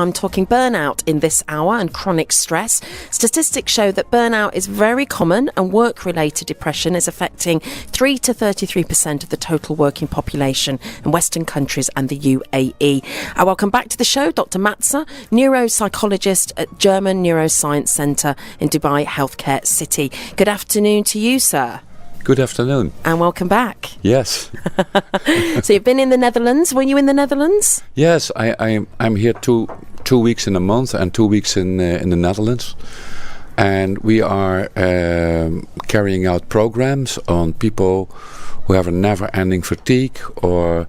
I'm talking burnout in this hour and chronic stress. Statistics show that burnout is very common and work-related depression is affecting 3 to 33% of the total working population in Western countries and the UAE. Welcome back to the show, Dr. Matser, neuropsychologist at German Neuroscience Center in Dubai Healthcare City. Good afternoon to you, sir. Good afternoon. And welcome back. Yes. So you've been in the Netherlands. Were you in the Netherlands? Yes, I'm here two weeks in a month and 2 weeks in the Netherlands. And we are carrying out programs on people who have a never-ending fatigue or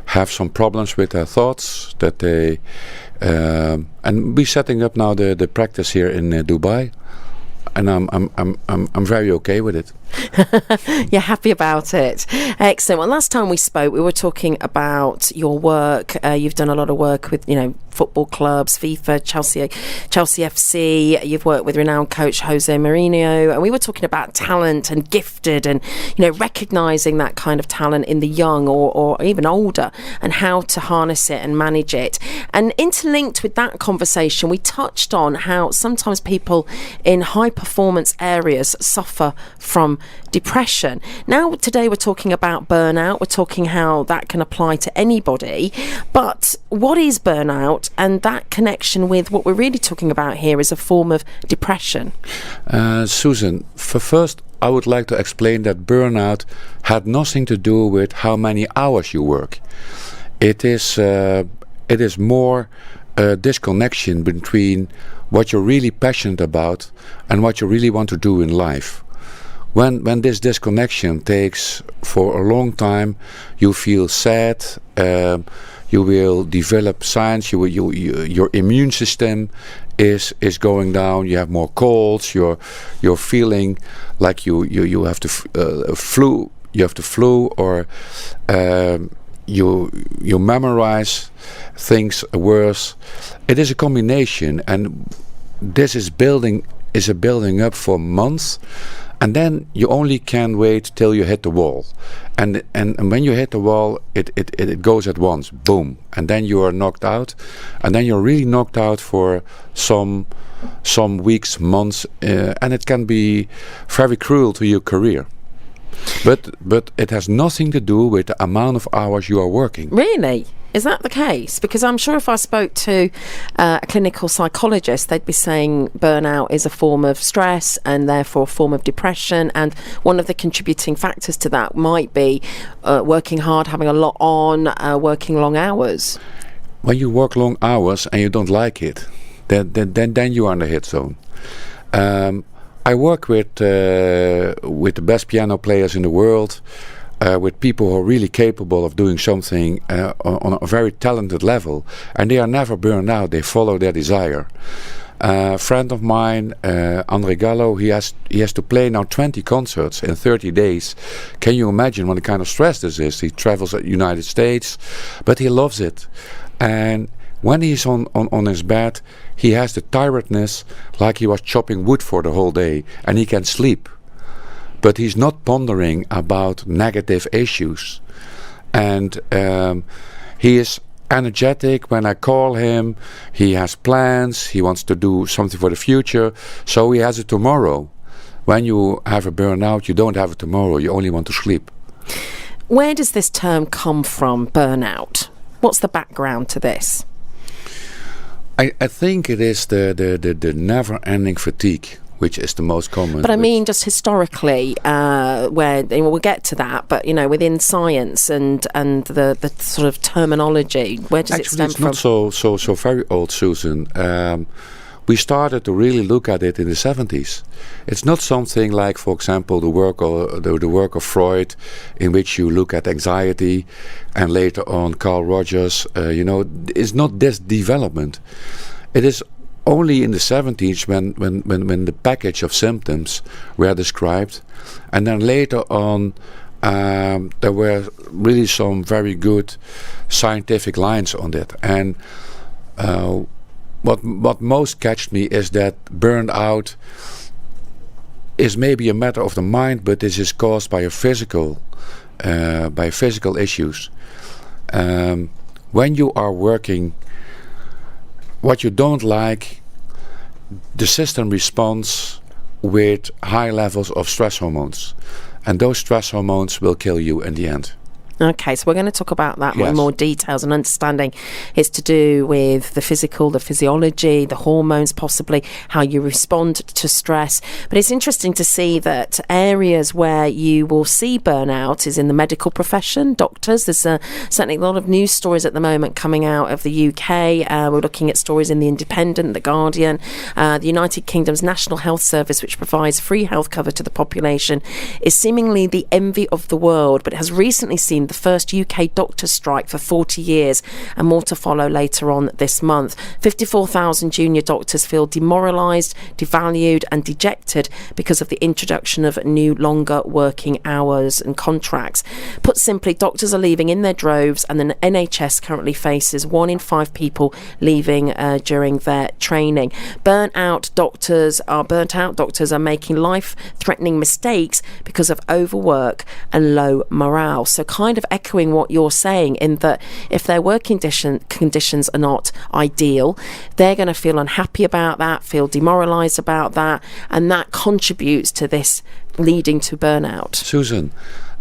have some problems with their thoughts that they... and we're setting up now the practice here in Dubai. And I'm very okay with it. You're happy about it. Excellent. Well, last time we spoke, we were talking about your work. You've done a lot of work with, football clubs, FIFA, Chelsea FC. You've worked with renowned coach Jose Mourinho, and we were talking about talent and gifted, and recognizing that kind of talent in the young or even older, and how to harness it and manage it. And interlinked with that conversation, we touched on how sometimes people in high performance areas suffer from depression. Now, today we're talking about burnout. We're talking how that can apply to anybody. But what is burnout? And that connection with what we're really talking about here is a form of depression. Susan, first I would like to explain that burnout had nothing to do with how many hours you work. It is more a disconnection between what you're really passionate about and what you really want to do in life. When this disconnection takes for a long time, you feel sad. You will develop signs. Your immune system is going down. You have more colds. You're feeling like you have the flu. You have the flu, or you memorize things worse. It is a combination, and this is building up for months. And then you only can wait till you hit the wall, and when you hit the wall, it goes at once, boom, and then you are knocked out, and then you're really knocked out for some weeks, months, and it can be very cruel to your career. But it has nothing to do with the amount of hours you are working. Really? Is that the case? Because I'm sure if I spoke to a clinical psychologist, they'd be saying burnout is a form of stress and therefore a form of depression. And one of the contributing factors to that might be working hard, having a lot on, working long hours. When you work long hours and you don't like it, then you are in the hit zone. I work with the best piano players in the world. With people who are really capable of doing something on a very talented level, and they are never burned out. They follow their desire. A friend of mine, Andre Gallo, he has to play now 20 concerts in 30 days. Can you imagine what kind of stress this is? He travels to the United States, but he loves it. And when he's on his bed, he has the tiredness like he was chopping wood for the whole day, and he can sleep. But he's not pondering about negative issues. And he is energetic when I call him. He has plans. He wants to do something for the future. So he has a tomorrow. When you have a burnout, you don't have a tomorrow. You only want to sleep. Where does this term come from, burnout? What's the background to this? I think it is the never-ending fatigue, which is the most common. But I mean, just historically, where we'll get to that. But within science and the sort of terminology, where does it stem from? Actually, it's not so very old, Susan. We started to really look at it in the 70s. It's not something like, for example, the work of Freud, in which you look at anxiety, and later on Carl Rogers. It's not this development. It is only in the 70s when the package of symptoms were described, and then later on there were really some very good scientific lines on that. And what most catched me is that burned out is maybe a matter of the mind, but this is caused by physical issues. When you are working what you don't like, the system responds with high levels of stress hormones. And those stress hormones will kill you in the end. Okay, so we're going to talk about that in more details and understanding. It's to do with the physical, the physiology, the hormones, possibly how you respond to stress. But it's interesting to see that areas where you will see burnout is in the medical profession, doctors. There's certainly a lot of news stories at the moment coming out of the UK. We're looking at stories in The Independent, The Guardian, the United Kingdom's National Health Service, which provides free health cover to the population, is seemingly the envy of the world, but has recently seen the first UK doctors' strike for 40 years, and more to follow later on this month. 54,000 junior doctors feel demoralised, devalued and dejected because of the introduction of new longer working hours and contracts. Put simply, doctors are leaving in their droves, and the NHS currently faces 1 in 5 people leaving during their training. Burnt out doctors are making life-threatening mistakes because of overwork and low morale. So kind of echoing what you're saying, in that if their working conditions are not ideal, they're going to feel unhappy about that, feel demoralised about that, and that contributes to this leading to burnout. Susan,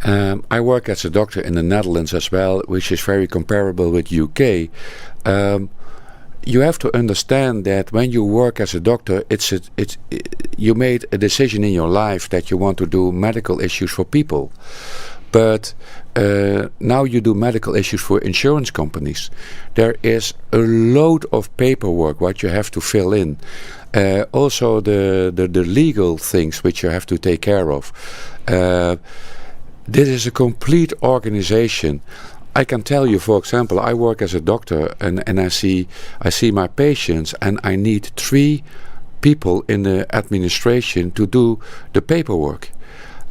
I work as a doctor in the Netherlands as well, which is very comparable with UK. You have to understand that when you work as a doctor, you made a decision in your life that you want to do medical issues for people. But now you do medical issues for insurance companies. There is a load of paperwork what you have to fill in. Also the legal things which you have to take care of. This is a complete organization. I can tell you, for example, I work as a doctor and I see my patients, and I need 3 people in the administration to do the paperwork.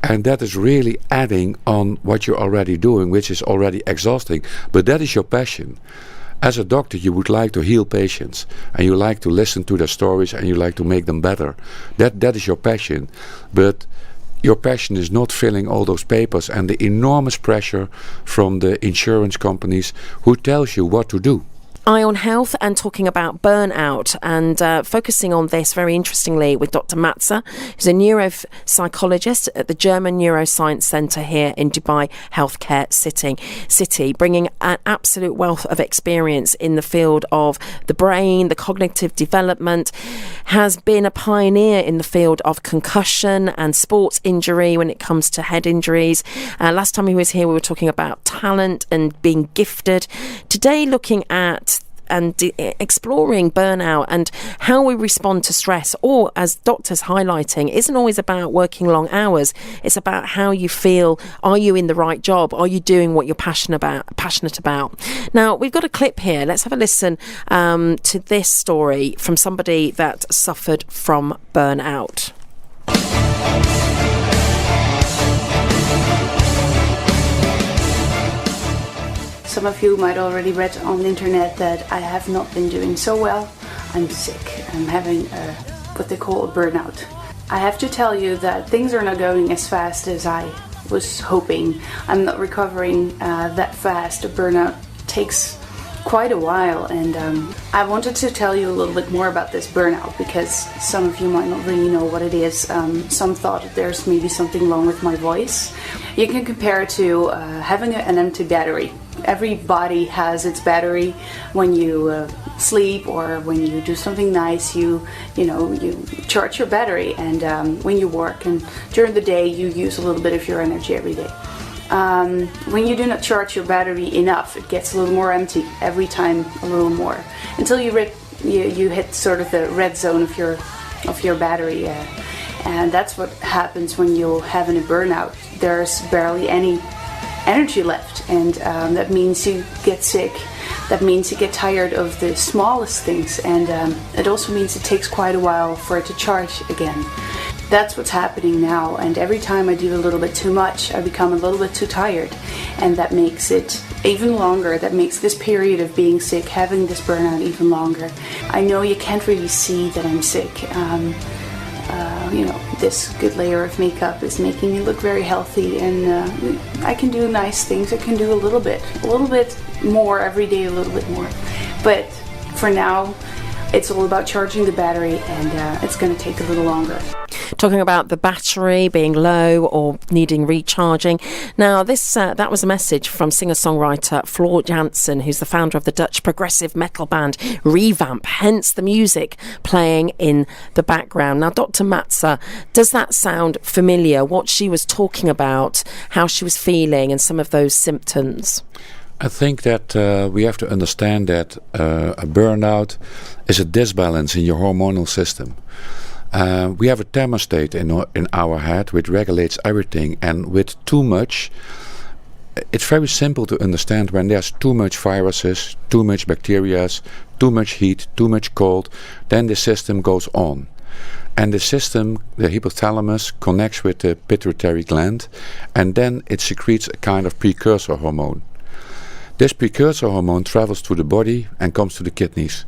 And that is really adding on what you're already doing, which is already exhausting. But that is your passion. As a doctor, you would like to heal patients, and you like to listen to their stories, and you like to make them better. That is your passion. But your passion is not filling all those papers and the enormous pressure from the insurance companies who tells you what to do. Eye on Health, and talking about burnout, and focusing on this very interestingly with Dr. Matser, who's a neuropsychologist at the German Neuroscience Center here in Dubai Healthcare City, bringing an absolute wealth of experience in the field of the brain, the cognitive development, has been a pioneer in the field of concussion and sports injury when it comes to head injuries. Last time he was here, we were talking about talent and being gifted. Today, looking at and exploring burnout and how we respond to stress, or as doctors highlighting, isn't always about working long hours. It's about how you feel. Are you in the right job? Are you doing what you're passionate about? Now, we've got a clip here. Let's have a listen to this story from somebody that suffered from burnout. Some of you might already read on the internet that I have not been doing so well. I'm sick. I'm having what they call a burnout. I have to tell you that things are not going as fast as I was hoping. I'm not recovering that fast. A burnout takes quite a while, and I wanted to tell you a little bit more about this burnout because some of you might not really know what it is. Some thought that there's maybe something wrong with my voice. You can compare it to having an empty battery. Every body has its battery. When you sleep or when you do something nice, you charge your battery, and when you work and during the day you use a little bit of your energy every day. When you do not charge your battery enough, it gets a little more empty every time, a little more, until you hit sort of the red zone of your battery, and that's what happens when you're having a burnout. There's barely any energy left, and that means you get sick. That means you get tired of the smallest things, and it also means it takes quite a while for it to charge again. That's what's happening now, and every time I do a little bit too much, I become a little bit too tired, and that makes it even longer. That makes this period of being sick, having this burnout, even longer. I know you can't really see that I'm sick. This good layer of makeup is making me look very healthy, and I can do nice things. I can do a little bit more every day, a little bit more. But for now, it's all about charging the battery, and it's going to take a little longer. Talking about the battery being low or needing recharging. Now, this that was a message from singer-songwriter Floor Jansen, who's the founder of the Dutch progressive metal band Revamp, hence the music playing in the background. Now, Dr. Matser, does that sound familiar, what she was talking about, how she was feeling and some of those symptoms? I think that we have to understand that a burnout is a disbalance in your hormonal system. We have a thermostat in our head which regulates everything, and with too much, it's very simple to understand. When there's too much viruses, too much bacteria, too much heat, too much cold, then the system goes on. And the system, the hypothalamus, connects with the pituitary gland, and then it secretes a kind of precursor hormone. This precursor hormone travels through the body and comes to the kidneys.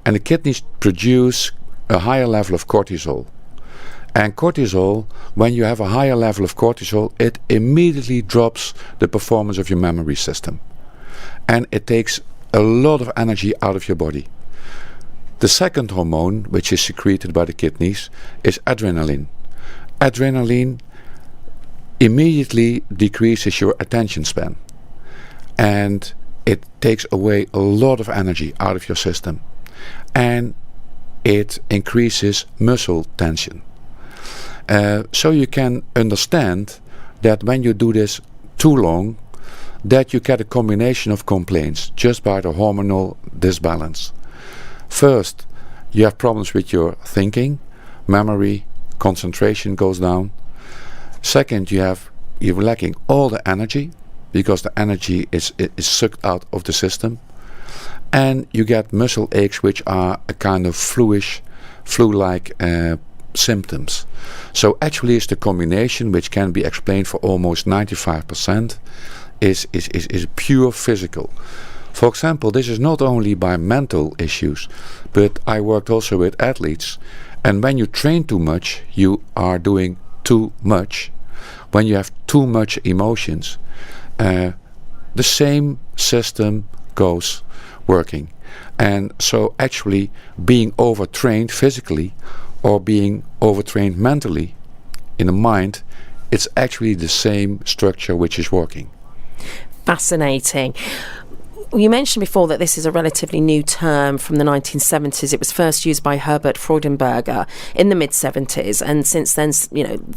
And the kidneys produce a higher level of cortisol. And cortisol, when you have a higher level of cortisol, it immediately drops the performance of your memory system. And it takes a lot of energy out of your body. The second hormone, which is secreted by the kidneys, is adrenaline. Adrenaline immediately decreases your attention span. And it takes away a lot of energy out of your system. And it increases muscle tension. So you can understand that when you do this too long, that you get a combination of complaints just by the hormonal disbalance. First, you have problems with your thinking, memory, concentration goes down. Second, you're lacking all the energy, because the energy is sucked out of the system. And you get muscle aches, which are a kind of flu-like symptoms. So actually it's the combination, which can be explained for almost 95%, is pure physical. For example, this is not only by mental issues, but I worked also with athletes. And when you train too much, you are doing too much. When you have too much emotions, the same system goes working. And so actually being overtrained physically or being overtrained mentally in the mind, it's actually the same structure which is working. Fascinating. You mentioned before that this is a relatively new term from the 1970s. It was first used by Herbert Freudenberger in the mid-70s, and since then,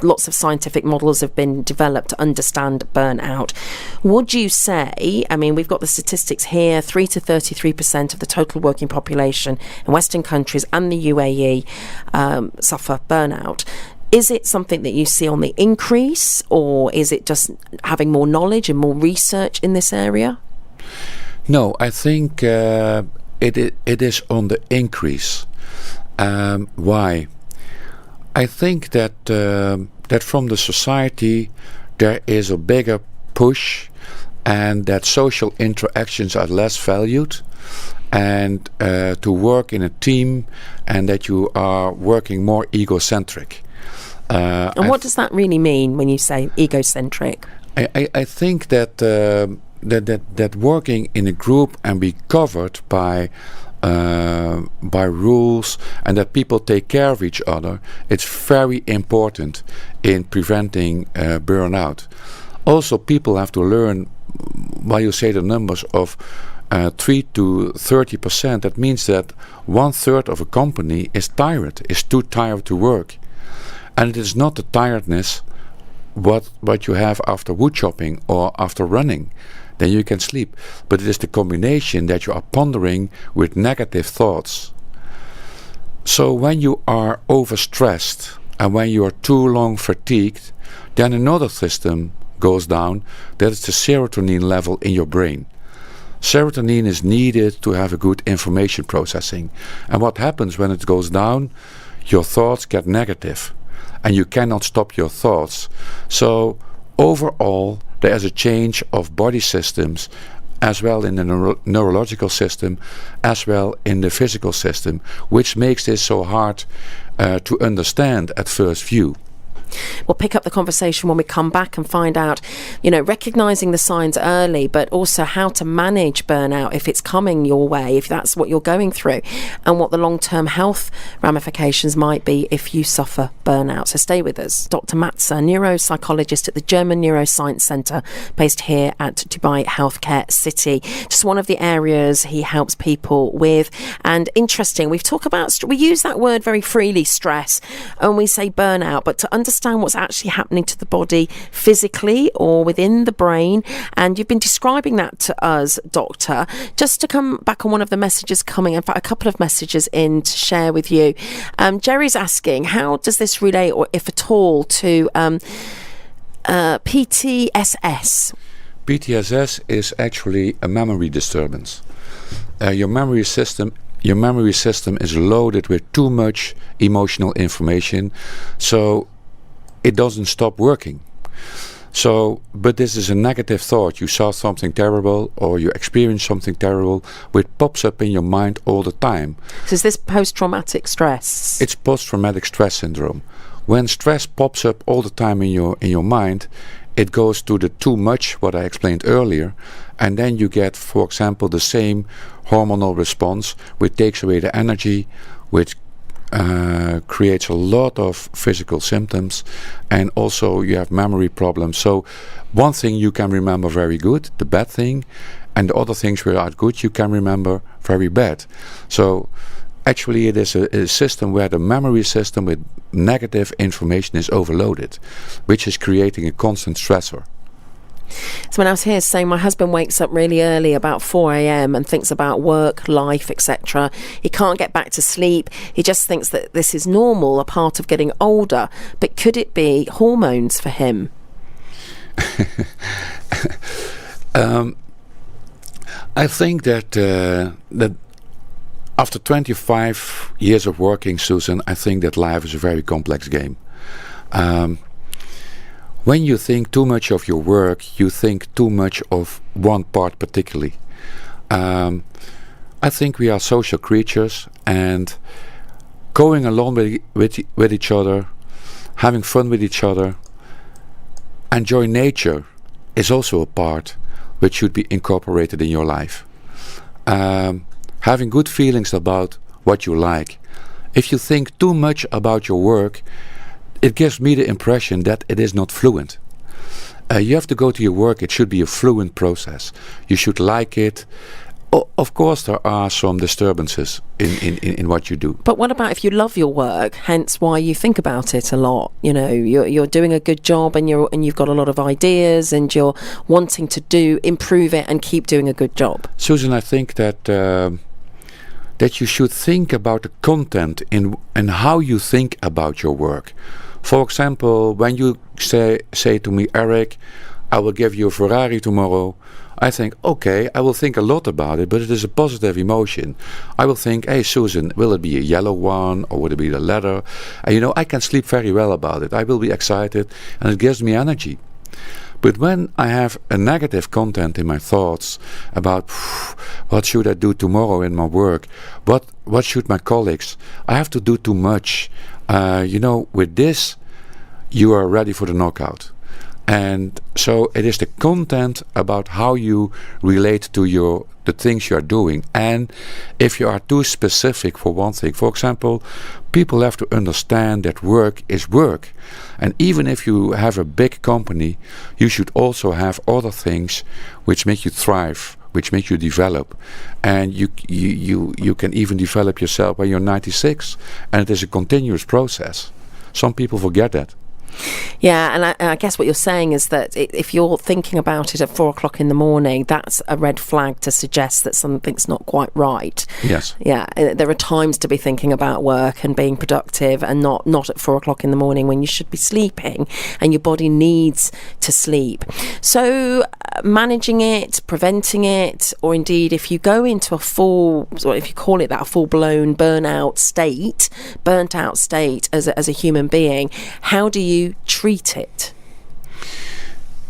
lots of scientific models have been developed to understand burnout. Would you say, we've got the statistics here, 3 to 33% of the total working population in Western countries and the UAE suffer burnout. Is it something that you see on the increase, or is it just having more knowledge and more research in this area? No, I think it is on the increase. Why? I think that from the society there is a bigger push, and that social interactions are less valued, and to work in a team, and that you are working more egocentric. And what does that really mean when you say egocentric? I think that that working in a group and be covered by rules, and that people take care of each other, it's very important in preventing burnout. Also, people have to learn, while you say the numbers of 3 to 30%, that means that 1/3 of a company is too tired to work. And it is not the tiredness what you have after wood chopping or after running. Then you can sleep. But it is the combination that you are pondering with negative thoughts. So when you are overstressed and when you are too long fatigued, then another system goes down. That is the serotonin level in your brain. Serotonin is needed to have a good information processing. And what happens when it goes down? Your thoughts get negative. And you cannot stop your thoughts. So overall, there is a change of body systems, as well in the neurological system, as well in the physical system, which makes this so hard to understand at first view. We'll pick up the conversation when we come back and find out, recognising the signs early, but also how to manage burnout if it's coming your way, if that's what you're going through, and what the long-term health ramifications might be if you suffer burnout. So stay with us. Dr. Matser, neuropsychologist at the German Neuroscience Center, based here at Dubai Healthcare City. Just one of the areas he helps people with. And interesting, we use that word very freely, stress, and we say burnout, but to understand what's actually happening to the body physically or within the brain, and you've been describing that to us, Doctor. Just to come back on one of the messages coming, in fact a couple of messages in to share with you. Jerry's asking, how does this relate, or if at all, to PTSS? PTSS is actually a memory disturbance. Your memory system is loaded with too much emotional information, so it doesn't stop working. But this is a negative thought. You saw something terrible, or you experienced something terrible, which pops up in your mind all the time. So is this post-traumatic stress? It's post-traumatic stress syndrome. When stress pops up all the time in your mind, it goes to the too much, what I explained earlier, and then you get, for example, the same hormonal response, which takes away the energy, which creates a lot of physical symptoms, and also you have memory problems. So one thing you can remember very good, the bad thing, and the other things which are good you can remember very bad. So actually it is a system where the memory system with negative information is overloaded, which is creating a constant stressor. So when I was here saying my husband wakes up really early, about 4 a.m, and thinks about work, life, etc. He can't get back to sleep. He just thinks that this is normal, a part of getting older. But could it be hormones for him? I think that after 25 years of working, Susan, I think that life is a very complex game. When you think too much of your work, you think too much of one part particularly. I think we are social creatures, and going along with each other, having fun with each other, enjoy nature is also a part which should be incorporated in your life. Having good feelings about what you like. If you think too much about your work, it gives me the impression that it is not fluent. You have to go to your work, it should be a fluent process. You should like it. Of course there are some disturbances in what you do. But what about if you love your work, hence why you think about it a lot? You're doing a good job, and you've got a lot of ideas, and you're wanting to improve it and keep doing a good job. Susan, I think that you should think about the content and how you think about your work. For example, when you say to me, Erik, I will give you a Ferrari tomorrow, I think, okay, I will think a lot about it, but it is a positive emotion. I will think, hey, Susan, will it be a yellow one, or will it be the leather? And I can sleep very well about it. I will be excited, and it gives me energy. But when I have a negative content in my thoughts about what should I do tomorrow in my work, what should my colleagues, I have to do too much. With this, you are ready for the knockout. And so it is the content about how you relate to the things you are doing. And if you are too specific for one thing, for example, people have to understand that work is work. And even if you have a big company, you should also have other things which make you thrive, which make you develop. And you can even develop yourself when you're 96. And it is a continuous process. Some people forget that. Yeah, and I guess what you're saying is that if you're thinking about it at 4 o'clock in the morning, that's a red flag to suggest that something's not quite right. Yes. Yeah, there are times to be thinking about work and being productive, and not at 4 o'clock in the morning when you should be sleeping, and your body needs to sleep. So managing it, preventing it, or indeed if you go into if you call it that, a full-blown burnt out state as a human being, how do you treat it?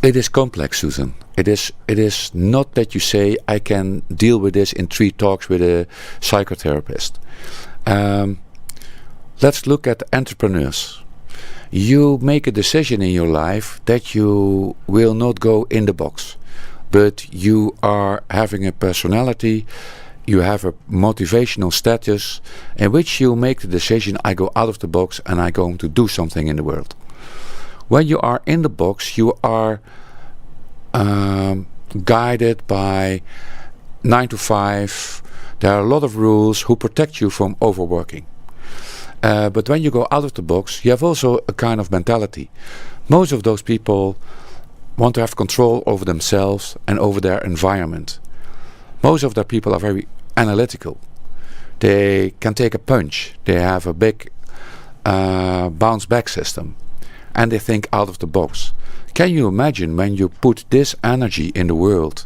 It is complex, Susan. It is not that you say I can deal with this in 3 talks with a psychotherapist. Let's look at entrepreneurs. you make a decision in your life that you will not go in the box, but you are having a personality, you have a motivational status in which you make the decision, I go out of the box and I'm going to do something in the world. When you are in the box, you are guided by 9 to 5. There are a lot of rules who protect you from overworking. But when you go out of the box, you have also a kind of mentality. Most of those people want to have control over themselves and over their environment. Most of the people are very analytical. They can take a punch. They have a big bounce back system. And they think out of the box. Can you imagine when you put this energy in the world?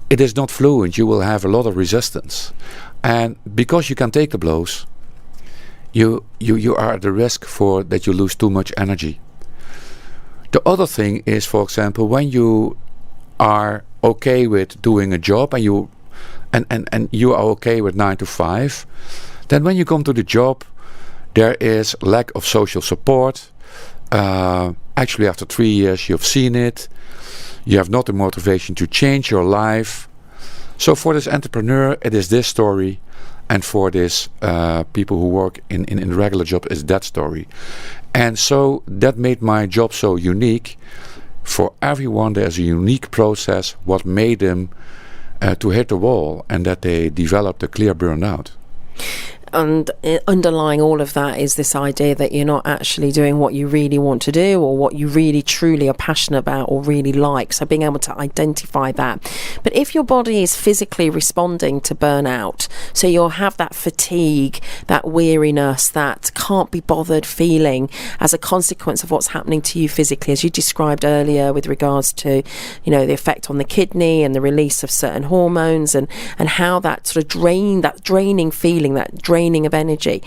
It is not fluent. You will have a lot of resistance. And because you can take the blows, you are at the risk for that you lose too much energy. The other thing is, for example, when you are okay with doing a job and you are okay with 9 to 5, then when you come to the job, there is lack of social support. Actually, after 3 years, you've seen it. You have not the motivation to change your life. So for this entrepreneur, it is this story. And for this people who work in a regular job, is that story. And so that made my job so unique. For everyone, there's a unique process what made them to hit the wall and that they developed a clear burnout. And underlying all of that is this idea that you're not actually doing what you really want to do or what you really truly are passionate about or really like. So being able to identify that. But if your body is physically responding to burnout, so you'll have that fatigue, that weariness, that can't be bothered feeling as a consequence of what's happening to you physically, as you described earlier with regards to, the effect on the kidney and the release of certain hormones and how that sort of draining feeling, that draining of energy.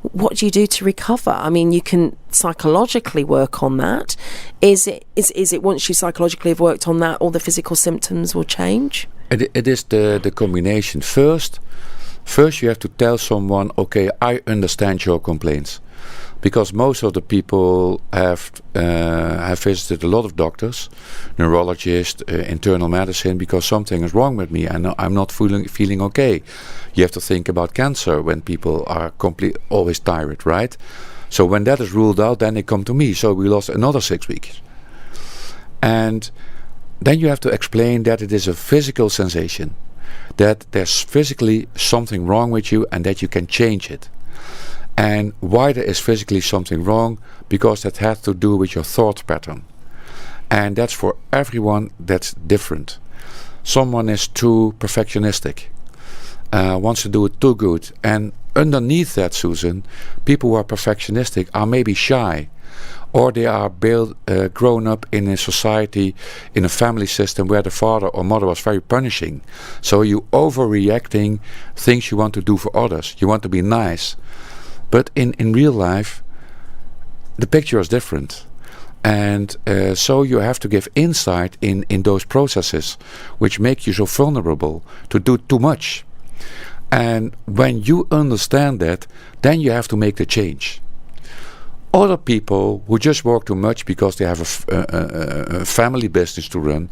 What do you do to recover? I mean, you can psychologically work on that. Is it once you psychologically have worked on that, all the physical symptoms will change? It is the combination. First you have to tell someone, okay, I understand your complaints. Because most of the people have visited a lot of doctors, neurologists, internal medicine, because something is wrong with me and I'm not feeling okay. You have to think about cancer when people are always tired, right? So when that is ruled out, then they come to me. So we lost another 6 weeks. And then you have to explain that it is a physical sensation, that there's physically something wrong with you and that you can change it. And why there is physically something wrong? Because that has to do with your thought pattern. And that's for everyone, that's different. Someone is too perfectionistic, wants to do it too good. And underneath that, Susan, people who are perfectionistic are maybe shy. Or they are grown up in a society, in a family system where the father or mother was very punishing. So you overreacting things you want to do for others. You want to be nice. But in real life, the picture is different. And so you have to give insight in those processes which make you so vulnerable to do too much. And when you understand that, then you have to make the change. Other people who just work too much because they have a family business to run,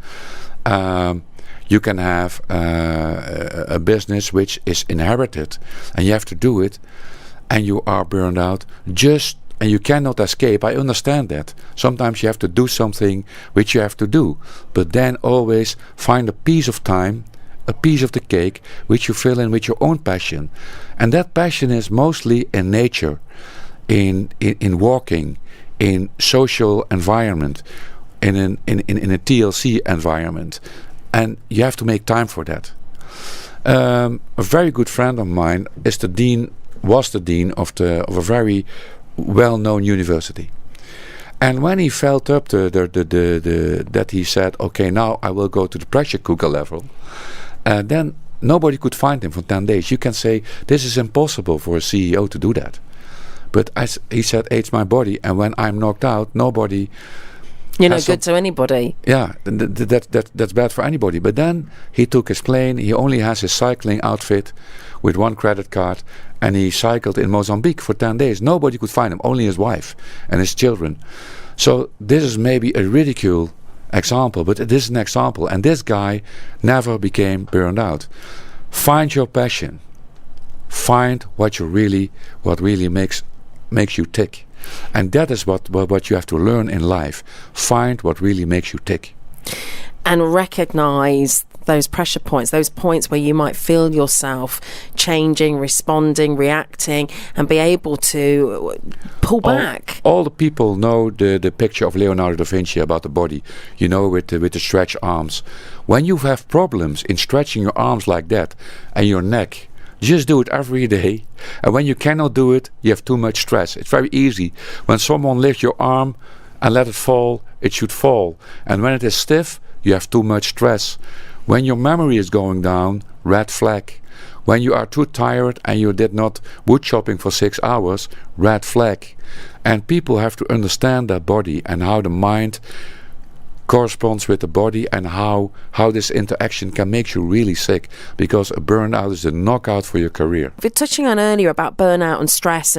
you can have a business which is inherited and you have to do it, and you are burned out and you cannot escape. I understand that. Sometimes you have to do something which you have to do, but then always find a piece of time, a piece of the cake, which you fill in with your own passion. And that passion is mostly in nature, in walking, in social environment, in a TLC environment. And you have to make time for that. A very good friend of mine was the dean of a very well-known university. And when he felt up that he said, okay, now I will go to the pressure cooker level, then nobody could find him for 10 days. You can say, this is impossible for a CEO to do that. But he said, it's my body, and when I'm knocked out, nobody You're no good to anybody. Yeah, that's bad for anybody. But then he took his plane. He only has his cycling outfit with one credit card, and he cycled in Mozambique for 10 days. Nobody could find him, only his wife and his children. So this is maybe a ridicule example, but it is an example. And this guy never became burned out. Find your passion. Find what really makes you tick. And that is what you have to learn in life. Find what really makes you tick. And recognize those pressure points, those points where you might feel yourself changing, responding, reacting, and be able to pull back. All the people know the picture of Leonardo da Vinci about the body, with the stretched arms. When you have problems in stretching your arms like that and your neck, just do it every day. And when you cannot do it, you have too much stress. It's very easy. When someone lifts your arm and let it fall, it should fall. And when it is stiff, you have too much stress. When your memory is going down, red flag. When you are too tired and you did not wood chopping for 6 hours, red flag. And people have to understand their body and how the mind corresponds with the body, and how this interaction can make you really sick, because a burnout is a knockout for your career. We're touching on earlier about burnout and stress,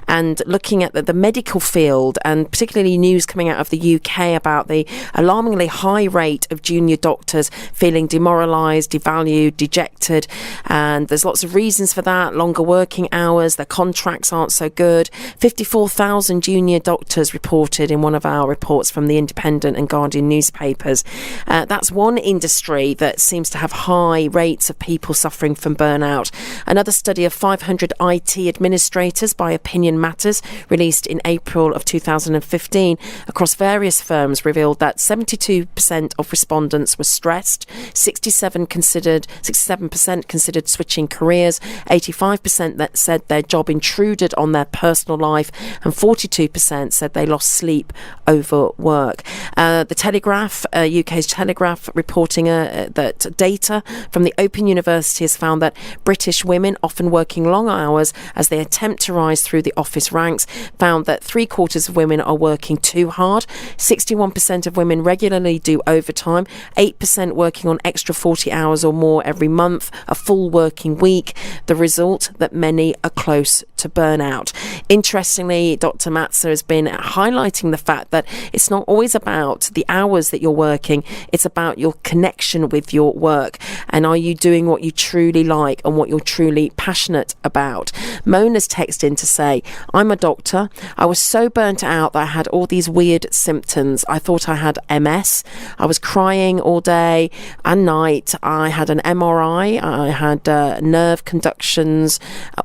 and looking at the medical field, and particularly news coming out of the UK about the alarmingly high rate of junior doctors feeling demoralised, devalued, dejected, and there's lots of reasons for that. Longer working hours, their contracts aren't so good. 54,000 junior doctors reported in one of our reports from the Independent and Guardian newspapers. That's one industry that seems to have high rates of people suffering from burnout. Another study of 500 IT administrators by Opinion Matters, released in April of 2015 across various firms, revealed that 72% of respondents were stressed, 67% considered switching careers, 85% that said their job intruded on their personal life, and 42% said they lost sleep over work. The Telegraph, UK's Telegraph, reporting that data from the Open University has found that British women, often working long hours as they attempt to rise through the office ranks, found that 3/4 of women are working too hard, 61% of women regularly do overtime, 8% working on extra 40 hours or more every month, a full working week. The result, that many are close to burnout. Interestingly, Dr. Matser has been highlighting the fact that it's not always about the hours that you're working, it's about your connection with your work, and are you doing what you truly like and what you're truly passionate about. Mona's texted in to say, I'm a doctor. I was so burnt out that I had all these weird symptoms. I thought I had MS. I was crying all day and night. I had an MRI. I had nerve conductions,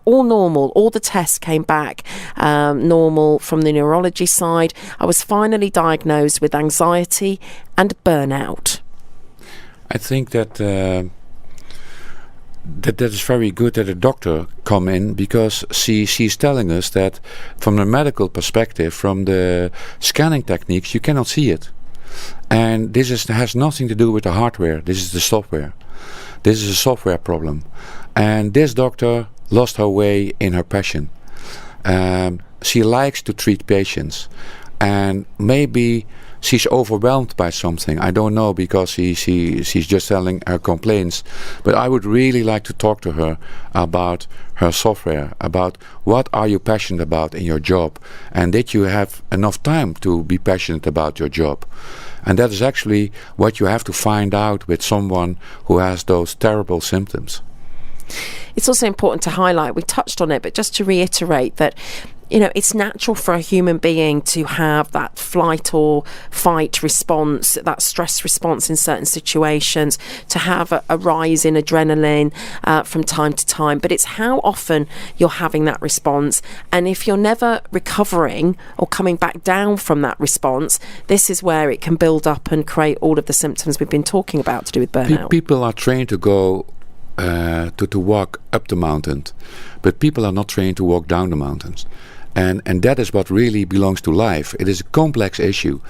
all normal. All the tests came back normal from the neurology side. I was finally diagnosed with anxiety and burnout. I think that that is very good that a doctor come in, because she's telling us that from the medical perspective, from the scanning techniques, you cannot see it. And this has nothing to do with the hardware. This is the software. This is a software problem. And this doctor lost her way in her passion. She likes to treat patients, and maybe she's overwhelmed by something. I don't know, because she's just telling her complaints. But I would really like to talk to her about her software, about what are you passionate about in your job, and did you have enough time to be passionate about your job. And that is actually what you have to find out with someone who has those terrible symptoms. It's also important to highlight, we touched on it, but just to reiterate that, it's natural for a human being to have that flight or fight response, that stress response in certain situations, to have a rise in adrenaline from time to time. But it's how often you're having that response. And if you're never recovering or coming back down from that response, this is where it can build up and create all of the symptoms we've been talking about to do with burnout. People are trained to go to walk up the mountain, but people are not trained to walk down the mountains. and that is what really belongs to life. It is a complex issue,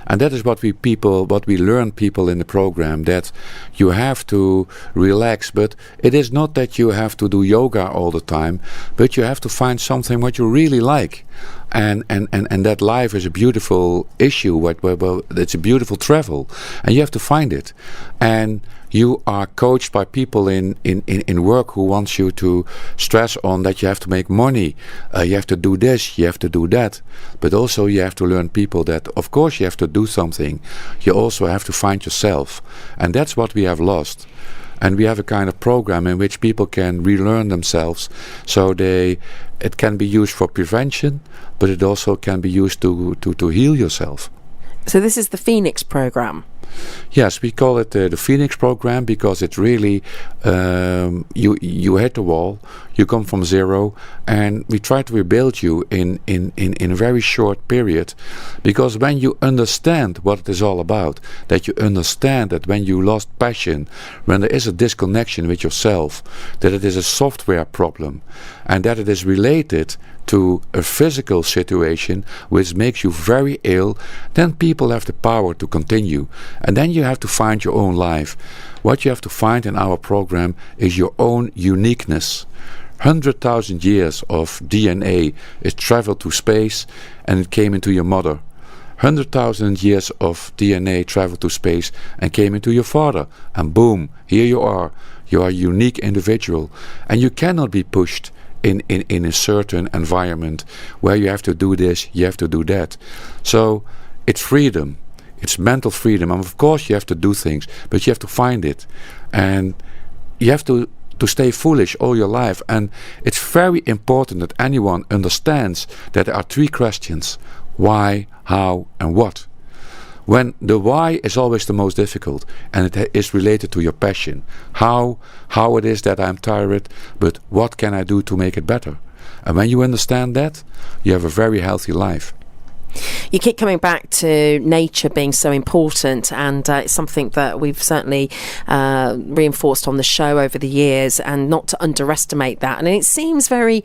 and that is what we learn people in the program, that you have to relax, but it is not that you have to do yoga all the time, but you have to find something what you really like, and that life is a beautiful issue. It's a beautiful travel, and you have to find it, and you are coached by people in work who wants you to stress on that you have to make money, you have to do this, you have to do that, but also you have to learn people that of course you have to do something, you also have to find yourself, and that's what we have lost. And we have a kind of program in which people can relearn themselves, so it can be used for prevention, but it also can be used to heal yourself. So this is the Phoenix program. Yes, we call it the Phoenix program because it's really you hit the wall, you come from zero, and we try to rebuild you in a very short period. Because when you understand what it is all about, that you understand that when you lost passion, when there is a disconnection with yourself, that it is a software problem, and that it is related to a physical situation which makes you very ill, then people have the power to continue. And then you have to find your own life. What you have to find in our program is your own uniqueness. 100,000 years of DNA is traveled to space and it came into your mother. 100,000 years of DNA traveled to space and came into your father. And boom, here you are. You are a unique individual. And you cannot be pushed in a certain environment where you have to do this, you have to do that. So it's freedom. It's mental freedom. And of course you have to do things, but you have to find it. And you have to stay foolish all your life. And it's very important that anyone understands that there are three questions: why, how, and what. When the why is always the most difficult, and it is related to your passion. How it is that I'm tired, but what can I do to make it better? And when you understand that, you have a very healthy life. You keep coming back to nature being so important, and it's something that we've certainly reinforced on the show over the years, and not to underestimate that. And it seems very...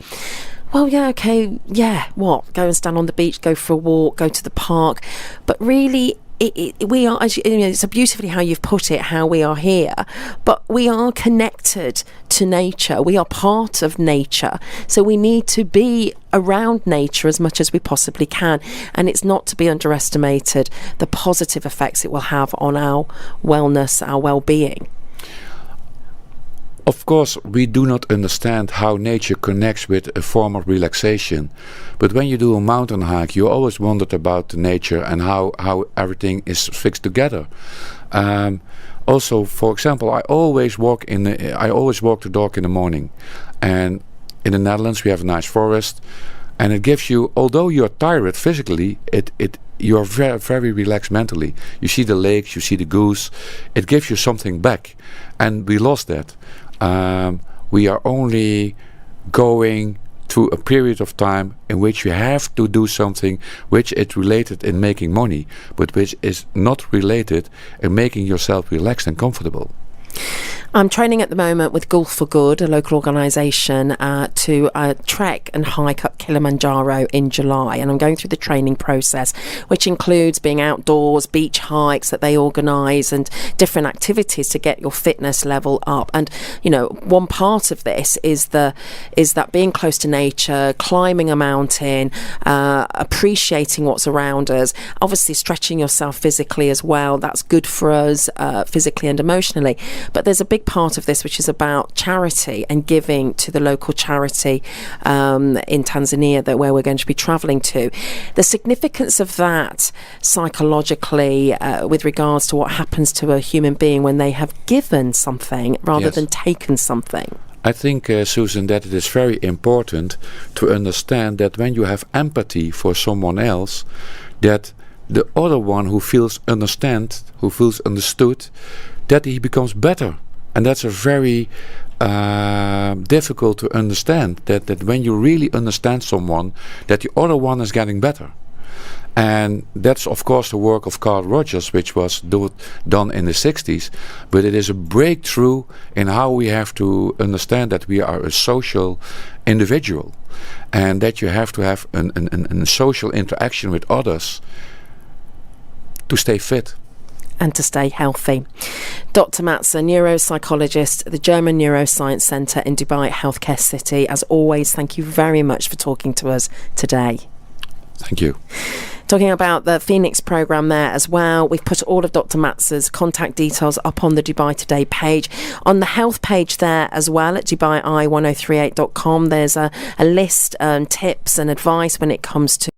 well, yeah, okay, yeah, what? Go and stand on the beach, go for a walk, go to the park. But really, we are, as you know, it's so beautifully how you've put it, how we are here, but we are connected to nature. We are part of nature. So we need to be around nature as much as we possibly can. And it's not to be underestimated the positive effects it will have on our wellness, our well-being. Of course, we do not understand how nature connects with a form of relaxation. But when you do a mountain hike, you always wondered about nature and how everything is fixed together. Also, for example, I always walk the dog in the morning. And in the Netherlands, we have a nice forest. And it gives you, although you're tired physically, you are very, very relaxed mentally. You see the lakes, you see the goose. It gives you something back. And we lost that. We are only going through a period of time in which you have to do something which is related in making money, but which is not related in making yourself relaxed and comfortable. I'm training at the moment with Gulf for Good, a local organisation, to trek and hike up Kilimanjaro in July. And I'm going through the training process, which includes being outdoors, beach hikes that they organise, and different activities to get your fitness level up. And, you know, one part of this is that being close to nature, climbing a mountain, appreciating what's around us, obviously stretching yourself physically as well. That's good for us physically and emotionally. But there's a big part of this which is about charity and giving to the local charity in Tanzania, where we're going to be travelling to. The significance of that psychologically with regards to what happens to a human being when they have given something rather than taken something. I think, Susan, that it is very important to understand that when you have empathy for someone else, that the other one who feels understood, that he becomes better. And that's a very difficult to understand, that when you really understand someone, that the other one is getting better. And that's, of course, the work of Carl Rogers, which was done in the 60s. But it is a breakthrough in how we have to understand that we are a social individual. And that you have to have a social interaction with others to stay fit. And to stay healthy. Dr. Matser, neuropsychologist at the German Neuroscience Center in Dubai Healthcare City. As always, thank you very much for talking to us today. Thank you. Talking about the Phoenix program there as well. We've put all of Dr. Matser's contact details up on the Dubai Today page. On the health page there as well at DubaiI1038.com, there's a list, tips and advice when it comes to